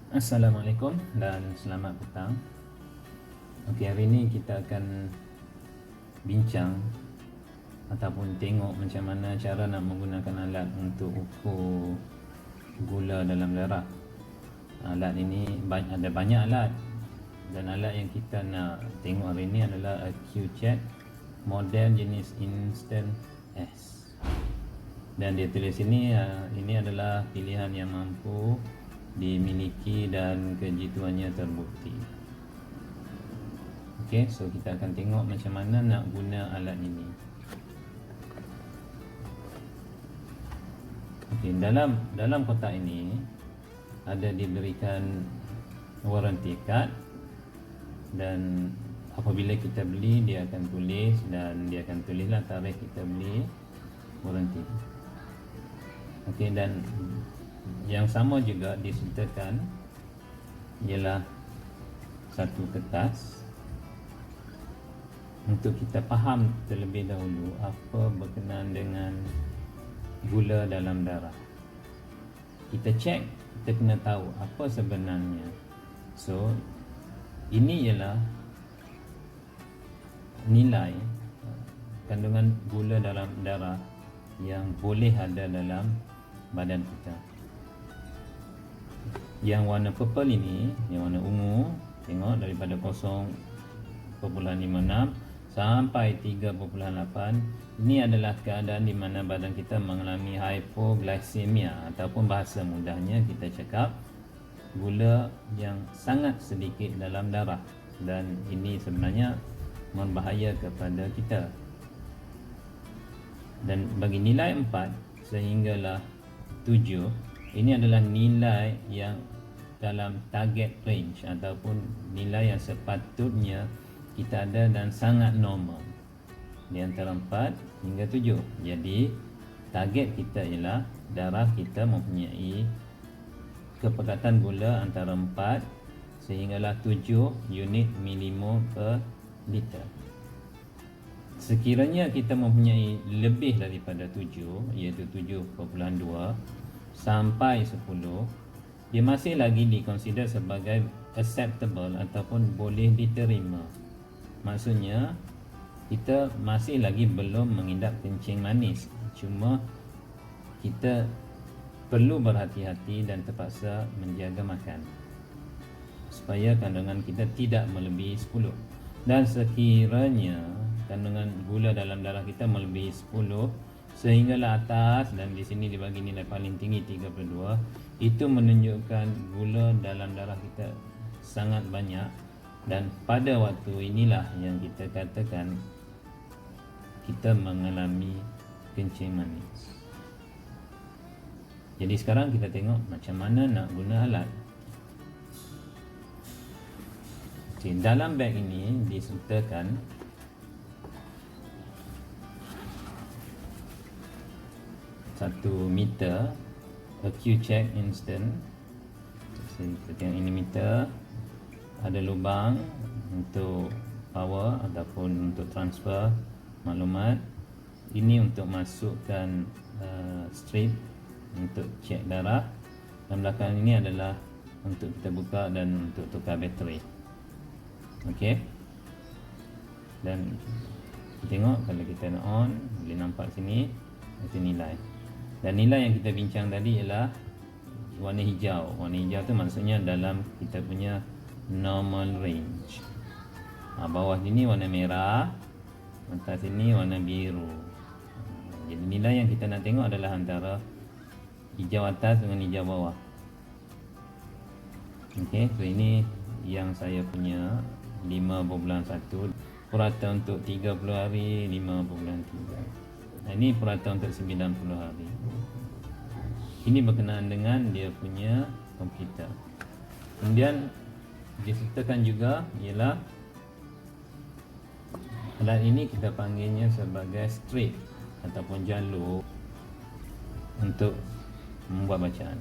Assalamualaikum dan selamat petang. Okey, hari ini kita akan bincang ataupun tengok macam mana cara nak menggunakan alat untuk ukur gula dalam darah. Alat ini ada banyak alat, dan alat yang kita nak tengok hari ini adalah Accu-Chek model jenis Instant S. Dan dia tulis ini adalah pilihan yang mampu dimiliki dan kejituannya terbukti. Okey, so kita akan tengok macam mana nak guna alat ini. Okey, dalam kotak ini ada diberikan warranty card, dan apabila kita beli dia akan tulis, dan dia akan tulislah tarikh kita beli warranty. Okey, dan yang sama juga disertakan ialah satu kertas untuk kita faham terlebih dahulu apa berkenaan dengan gula dalam darah. Kita cek, kita kena tahu apa sebenarnya. So ini ialah nilai kandungan gula dalam darah yang boleh ada dalam badan kita. Yang warna purple ini, yang warna ungu, tengok daripada 0.56 sampai 3.8, ini adalah keadaan di mana badan kita mengalami hypoglycemia, ataupun bahasa mudahnya kita cakap gula yang sangat sedikit dalam darah, dan ini sebenarnya berbahaya kepada kita. Dan bagi nilai 4 sehinggalah 7, ini adalah nilai yang dalam target range, ataupun nilai yang sepatutnya kita ada dan sangat normal di antara 4 hingga 7. Jadi target kita ialah darah kita mempunyai kepekatan gula antara 4 sehinggalah 7 unit milimol per liter. Sekiranya kita mempunyai lebih daripada 7, iaitu 7.2 sampai 10, dia masih lagi dikonsider sebagai acceptable ataupun boleh diterima. Maksudnya kita masih lagi belum mengidap kencing manis, cuma kita perlu berhati-hati dan terpaksa menjaga makan supaya kandungan kita tidak melebihi 10. Dan sekiranya kandungan gula dalam darah kita melebihi 10 sehinggalah atas, dan di sini dibagi nilai paling tinggi 32, itu menunjukkan gula dalam darah kita sangat banyak, dan pada waktu inilah yang kita katakan kita mengalami kencing manis. Jadi sekarang kita tengok macam mana nak guna alat. Okay, dalam beg ini disertakan satu meter Accu-Chek Instant. Seperti yang ini meter, ada lubang untuk power ataupun untuk transfer maklumat. Ini untuk masukkan strip untuk cek darah, dan belakang ini adalah untuk kita buka dan untuk tukar bateri. Okey, dan tengok kalau kita nak on, boleh nampak sini itu nilai. Dan nilai yang kita bincang tadi ialah warna hijau. Warna hijau tu maksudnya dalam kita punya normal range. Bawah sini warna merah, atas sini warna biru. Jadi nilai yang kita nak tengok adalah antara hijau atas dengan hijau bawah. Okey, so ini yang saya punya 5.1, purata untuk 30 hari, 5.3. Ini purata untuk 90 hari. Ini berkenaan dengan dia punya komputer. Kemudian disertakan juga ialah alat ini kita panggilnya sebagai strip ataupun jalur untuk membuat bacaan.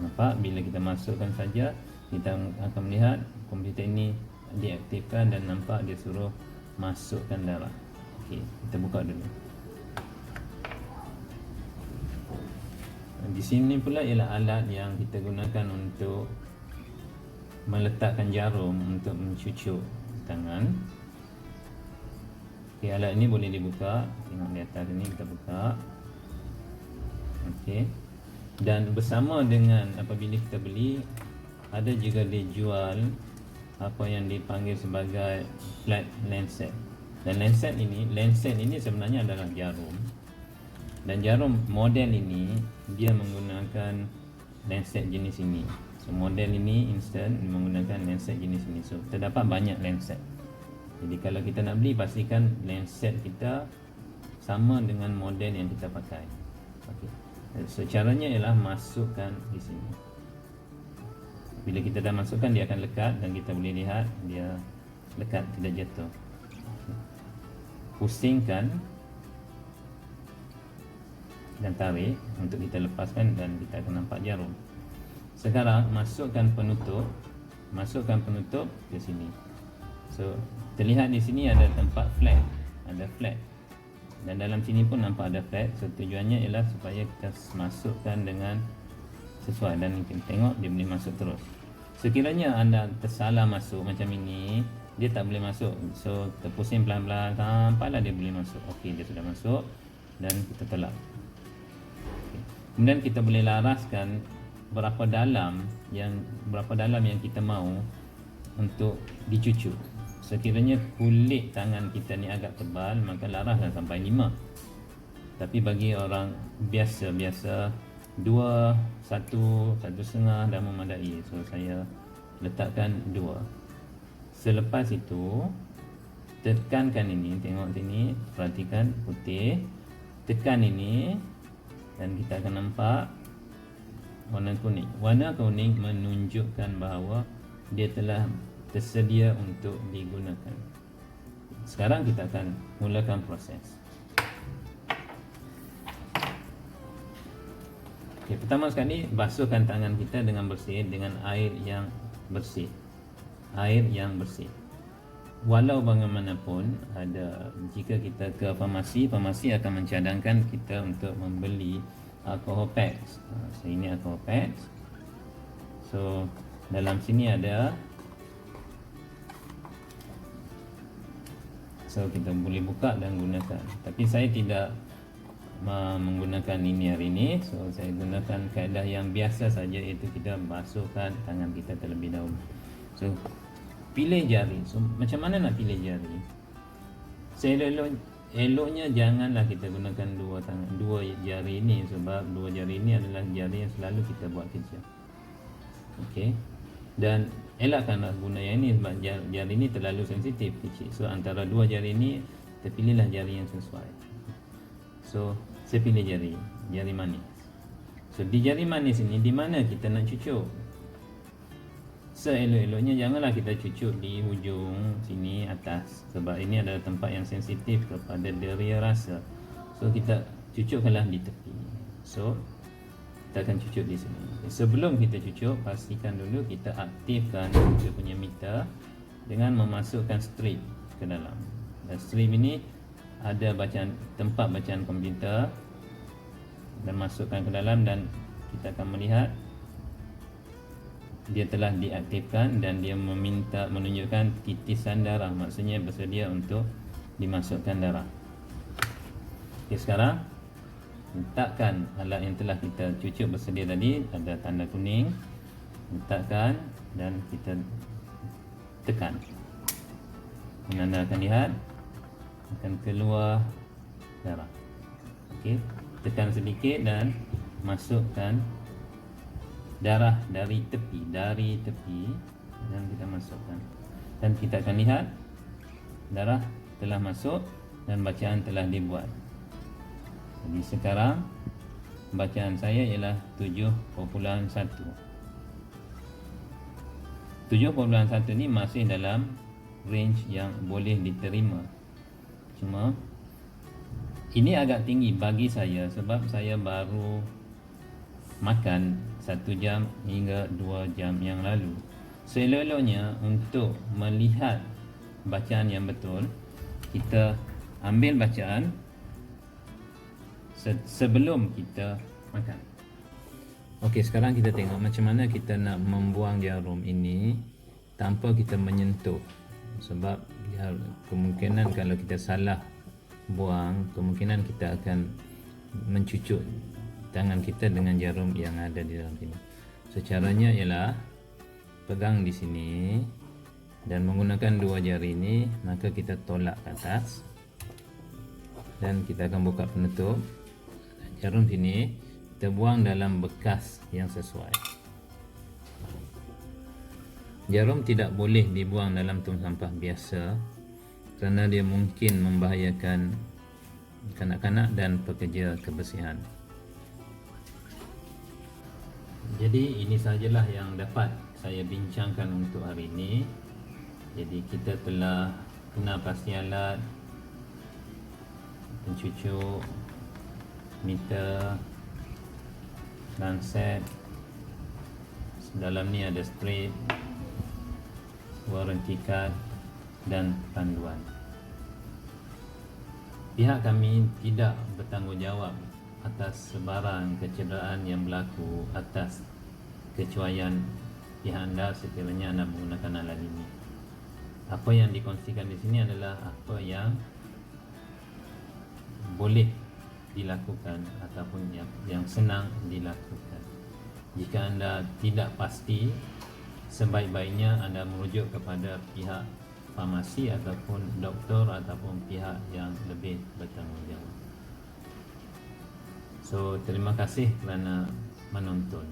Nampak bila kita masukkan saja, kita akan melihat komputer ini diaktifkan dan nampak dia suruh masukkan darah. Okey, kita buka dulu. Di sini pula ialah alat yang kita gunakan untuk meletakkan jarum untuk mencucuk tangan. Okey, alat ini boleh dibuka. Tengok di atas ini, kita buka. Okey. Dan bersama dengan apabila kita beli, ada juga dijual apa yang dipanggil sebagai flat lancet. Dan lancet ini sebenarnya adalah jarum. Dan jarum model ini dia menggunakan lancet jenis ini. So model ini instant menggunakan lancet jenis ini. So terdapat banyak lancet. Jadi kalau kita nak beli, pastikan lancet kita sama dengan model yang kita pakai. Okey. So caranya ialah masukkan di sini. Bila kita dah masukkan, dia akan lekat dan kita boleh lihat dia lekat, tidak jatuh. Pusingkan dan tarik untuk kita lepaskan dan kita akan nampak jarum. Sekarang masukkan penutup ke sini. So terlihat di sini ada tempat flat, dan dalam sini pun nampak ada flat. So tujuannya ialah supaya kita masukkan dengan sesuai, dan kita tengok dia boleh masuk terus. Sekiranya anda tersalah masuk macam ini, dia tak boleh masuk. So kita pusing pelan-pelan sampailah dia boleh masuk. Okey, dia sudah masuk dan kita tolak. Okay. Kemudian kita boleh laraskan berapa dalam yang kita mahu untuk dicucuk. Sekiranya kulit tangan kita ni agak tebal, maka laraslah sampai 5. Tapi bagi orang biasa 2, 1, 1.5 dah memadai. So saya letakkan 2. Selepas itu tekankan ini, tengok sini, perhatikan putih, tekan ini dan kita akan nampak warna kuning. Warna kuning menunjukkan bahawa dia telah tersedia untuk digunakan. Sekarang kita akan mulakan proses. Okay, pertama sekali basuhkan tangan kita dengan bersih dengan air yang bersih. Walau bagaimanapun, jika kita ke farmasi akan mencadangkan kita untuk membeli alcohol pads. So ini alcohol pads. So dalam sini ada. So kita boleh buka dan gunakan. Tapi saya tidak menggunakan ini hari ini. So saya gunakan kaedah yang biasa saja, iaitu kita basuhkan tangan kita terlebih dahulu. So pilih jari. So macam mana nak pilih jari? Eloknya janganlah kita gunakan dua jari ini, sebab dua jari ini adalah jari yang selalu kita buat kerja. Okey. Dan elakkanlah guna yang ini sebab jari ini terlalu sensitif, kecil. So antara dua jari ini, terpilihlah jari yang sesuai. So saya pilih jari manis. So di jari manis ini, di mana kita nak cucuk? Seelok-eloknya janganlah kita cucuk di hujung sini atas, sebab ini adalah tempat yang sensitif kepada deria rasa. So kita cucukkanlah di tepi. So kita akan cucuk di sini. Sebelum kita cucuk, pastikan dulu kita aktifkan kita punya meter dengan memasukkan strip ke dalam. Dan strip ini ada tempat bacaan komputer, dan masukkan ke dalam, dan kita akan melihat dia telah diaktifkan dan dia menunjukkan titisan darah, maksudnya bersedia untuk dimasukkan darah. Okey, sekarang letakkan alat yang telah kita cucuk bersedia tadi, ada tanda kuning, letakkan dan kita tekan. Dan anda akan lihat akan keluar darah. Okey, tekan sedikit dan masukkan darah dari tepi, dan kita masukkan, dan kita akan lihat darah telah masuk dan bacaan telah dibuat. Jadi sekarang bacaan saya ialah 7.1. 7.1 ni masih dalam range yang boleh diterima. Cuma ini agak tinggi bagi saya sebab saya baru makan 1 jam hingga 2 jam yang lalu. Seleloknya untuk melihat bacaan yang betul, kita ambil bacaan sebelum kita makan. Okey, sekarang kita tengok macam mana kita nak membuang jarum ini tanpa kita menyentuh. Sebab kemungkinan kalau kita salah buang, kemungkinan kita akan mencucuk tangan kita dengan jarum yang ada di dalam sini. So caranya ialah pegang di sini dan menggunakan dua jari ini, maka kita tolak ke atas dan kita akan buka penutup. Jarum sini kita buang dalam bekas yang sesuai. Jarum tidak boleh dibuang dalam tong sampah biasa kerana dia mungkin membahayakan kanak-kanak dan pekerja kebersihan. Jadi ini sahajalah yang dapat saya bincangkan untuk hari ini. Jadi kita telah kenal pasti alat, pencucuk, meter, lancet. Dalam ni ada strip, warranty card dan panduan. Pihak kami tidak bertanggungjawab atas sebarang kecederaan yang berlaku atas kecuaian pihak anda sekiranya anda menggunakan alat ini. Apa yang dikongsikan di sini adalah apa yang boleh dilakukan ataupun yang senang dilakukan. Jika anda tidak pasti, sebaik-baiknya anda merujuk kepada pihak farmasi ataupun doktor ataupun pihak yang lebih bertanggungjawab. So, terima kasih kerana menonton.